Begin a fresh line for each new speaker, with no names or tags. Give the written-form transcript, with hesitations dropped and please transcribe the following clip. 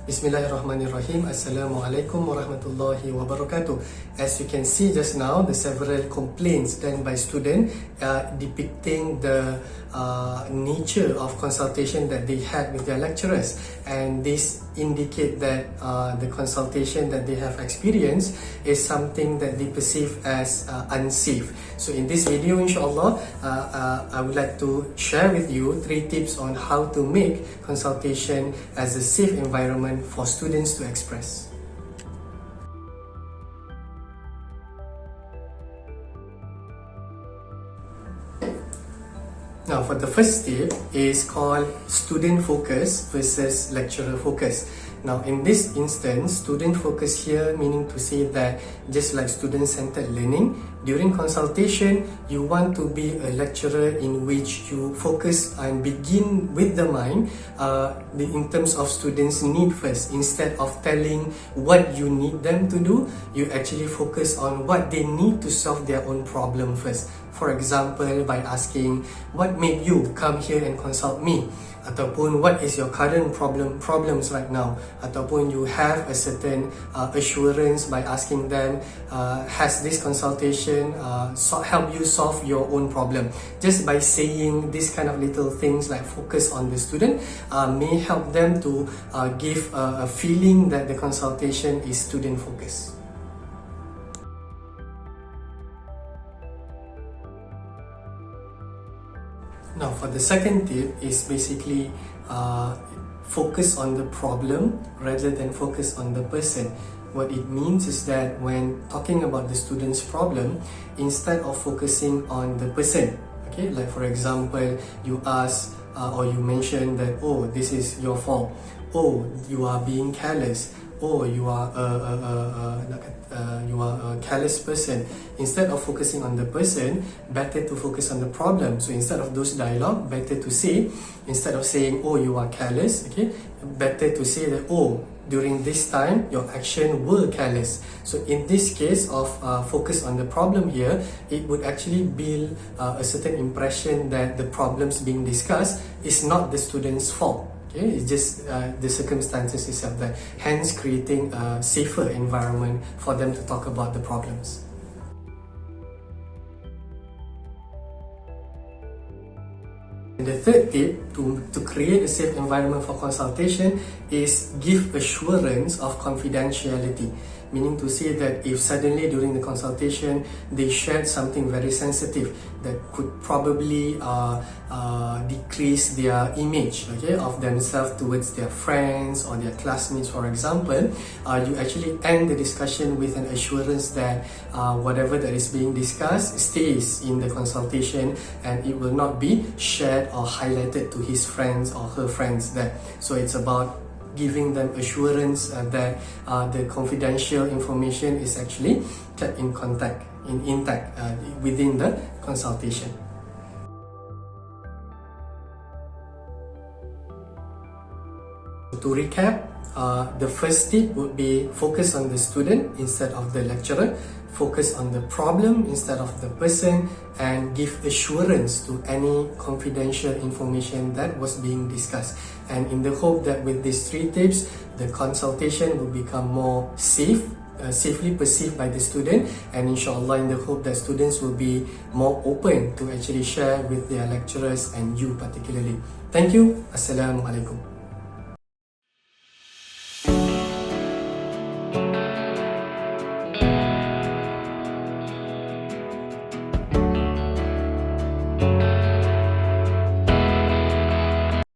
Bismillahirrahmanirrahim. Assalamualaikum warahmatullahi wabarakatuh. As you can see just now, the several complaints done by students depicting the nature of consultation that they had with their lecturers, and this indicate that the consultation that they have experienced is something that they perceive as unsafe. So in this video, inshallah, I would like to share with you 3 tips on how to make consultation as a safe environment for students to express. Now, for the first tip is called student focus versus lecturer focus. Now, in this instance, student focus here meaning to say that just like student-centered learning, during consultation, you want to be a lecturer in which you focus and begin with the mind in terms of students' need first. Instead of telling what you need them to do, you actually focus on what they need to solve their own problem first. For example, by asking, what made you come here and consult me? Ataupun what is your current problems right now? Ataupun you have a certain assurance by asking them, has this consultation help you solve your own problem? Just by saying this kind of little things like focus on the student may help them to give a feeling that the consultation is student focused. Now, for the second tip is basically focus on the problem rather than focus on the person. What it means is that when talking about the student's problem, instead of focusing on the person, okay, like for example, you ask or you mention that, oh, this is your fault, oh, you are being careless, oh, you are a careless person. Instead of focusing on the person, better to focus on the problem. So instead of those dialogue, better to say, instead of saying, oh, you are careless, okay, better to say that, oh, during this time, your action were careless. So in this case of focus on the problem here, it would actually build a certain impression that the problems being discussed is not the student's fault. Okay, it's just the circumstances itself, that hence creating a safer environment for them to talk about the problems. And the third tip to create a safe environment for consultation is give assurance of confidentiality. Meaning to say that if suddenly during the consultation they shared something very sensitive that could probably decrease their image, okay, of themselves towards their friends or their classmates, for example, you actually end the discussion with an assurance that whatever that is being discussed stays in the consultation and it will not be shared or highlighted to his friends or her friends there. So it's about giving them assurance that the confidential information is actually kept intact within the consultation. To recap, the first tip would be focus on the student instead of the lecturer, focus on the problem instead of the person, and give assurance to any confidential information that was being discussed. And in the hope that with these 3 tips, the consultation will become more safely perceived by the student, and inshallah in the hope that students will be more open to actually share with their lecturers and you particularly. Thank you. Assalamualaikum.